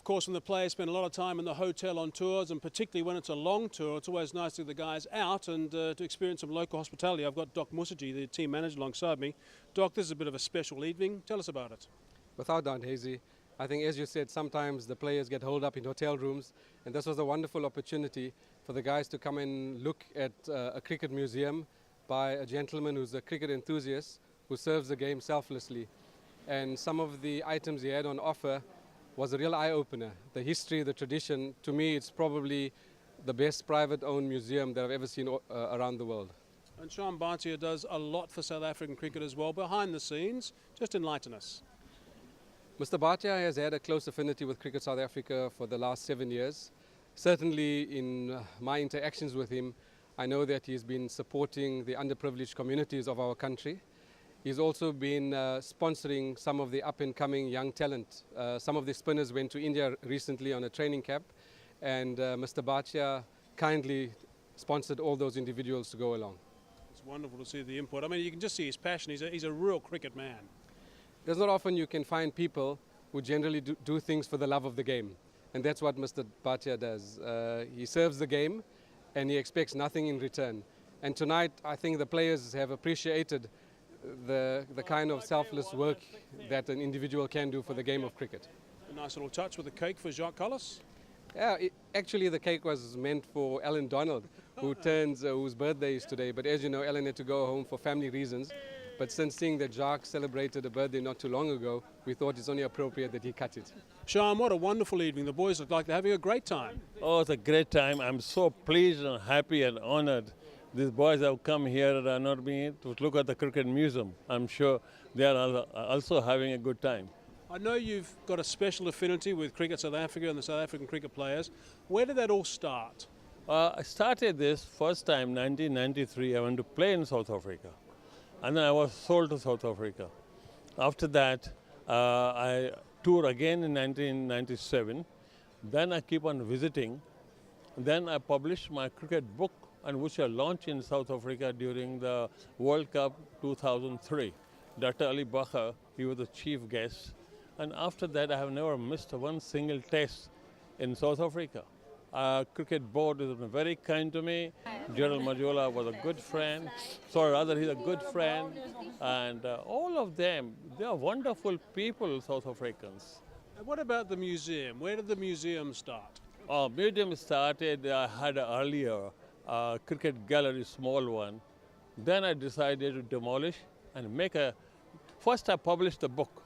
course, when the players spend a lot of time in the hotel on tours, and particularly when it's a long tour, it's always nice to get the guys out and to experience some local hospitality. I've got Doc Musaji, the team manager, alongside me. Doc, this is a bit of a special evening. Tell us about it. Without doubt, Hazy. I think, as you said, sometimes the players get holed up in hotel rooms, and this was a wonderful opportunity for the guys to come and look at a cricket museum by a gentleman who's a cricket enthusiast who serves the game selflessly. And some of the items he had on offer was a real eye-opener. The history, the tradition, to me, it's probably the best private-owned museum that I've ever seen around the world. And Shyam Bhatia does a lot for South African cricket as well, behind the scenes. Just enlighten us. Mr. Bhatia has had a close affinity with Cricket South Africa for the last 7 years. Certainly in my interactions with him, I know that he's been supporting the underprivileged communities of our country. He's also been sponsoring some of the up-and-coming young talent. Some of the spinners went to India recently on a training camp, and Mr. Bhatia kindly sponsored all those individuals to go along. It's wonderful to see the input. I mean, you can just see his passion. He's a real cricket man. There's not often you can find people who generally do things for the love of the game, and that's what Mr. Bhatia does. He serves the game, and he expects nothing in return. And tonight, I think the players have appreciated the kind of selfless work that an individual can do for the game of cricket. A nice little touch with the cake for Jacques Collis. Yeah, actually the cake was meant for Alan Donald, whose birthday is today. But as you know, Alan had to go home for family reasons. But since seeing that Jacques celebrated a birthday not too long ago, we thought it's only appropriate that he cut it. Shyam, what a wonderful evening. The boys look like they're having a great time. Oh, it's a great time. I'm so pleased and happy and honored. These boys have come here and honored me to look at the cricket museum. I'm sure they are also having a good time. I know you've got a special affinity with Cricket South Africa and the South African cricket players. Where did that all start? I started this first time 1993. I went to play in South Africa. And then I was sold to South Africa. After that, I toured again in 1997. Then I keep on visiting. Then I published my cricket book, and which I launched in South Africa during the World Cup 2003. Dr. Ali Bakha, he was the chief guest. And after that, I have never missed one single test in South Africa. Cricket board has been very kind to me. Gerald Majola was a good friend. Sorry, rather he's a good friend. And all of them, they are wonderful people, South Africans. And what about the museum? Where did the museum start? Museum started, I had earlier cricket gallery, small one. Then I decided to demolish and make a, first I published a book.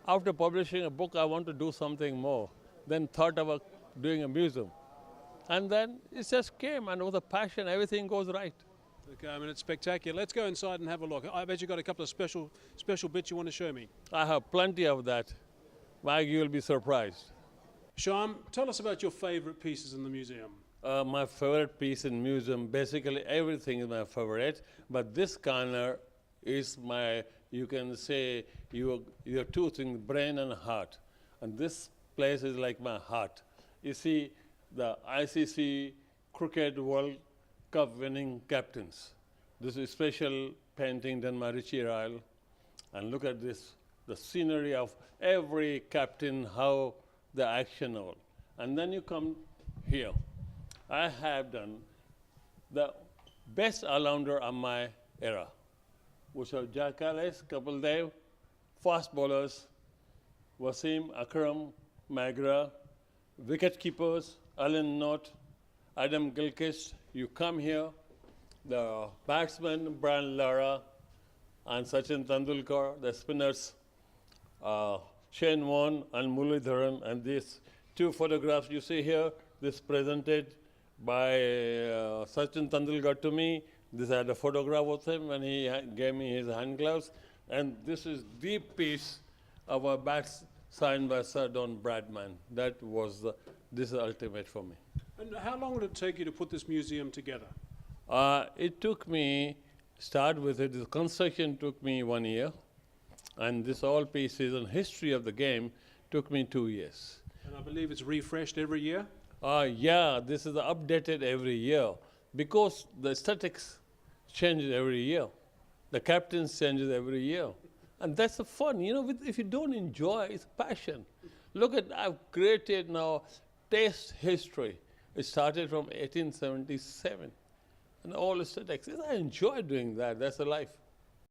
After publishing a book, I want to do something more. Then thought about doing a museum. And then it just came, and with a passion, everything goes right. Okay, I mean, it's spectacular. Let's go inside and have a look. I bet you've got a couple of special bits you want to show me. I have plenty of that. Mike, you'll be surprised. Shyam, tell us about your favorite pieces in the museum. My favorite piece in museum, basically everything is my favorite, but this corner is my, you can say, your two things, brain and heart. And this place is like my heart. You see, the ICC Cricket World Cup winning captains. This is a special painting done by Richie Ryle. And look at this, the scenery of every captain, how the action all. And then you come here. I have done the best all-rounder of my era, which are Jack Ellis, Kapil Dev, fast bowlers, Wasim, Akram, Magra, wicket keepers, Alan Knott, Adam Gilchrist. You come here, the batsmen, Brian Lara, and Sachin Tendulkar, the spinners, Shane Warne and Muralidharan, and these two photographs you see here, this presented by Sachin Tendulkar to me. This I had a photograph with him when he gave me his hand gloves. And this is the piece of a bat signed by Sir Don Bradman. That was this is ultimate for me. And how long did it take you to put this museum together? It took me, start with it, the construction took me 1 year. And this all pieces and history of the game took me 2 years. And I believe it's refreshed every year? Yeah, this is updated every year because the aesthetics changes every year. The captains changes every year. And that's the fun. You know, if you don't enjoy, it's passion. Look at, I've created now taste history. It started from 1877. And all aesthetics. I enjoy doing that. That's the life.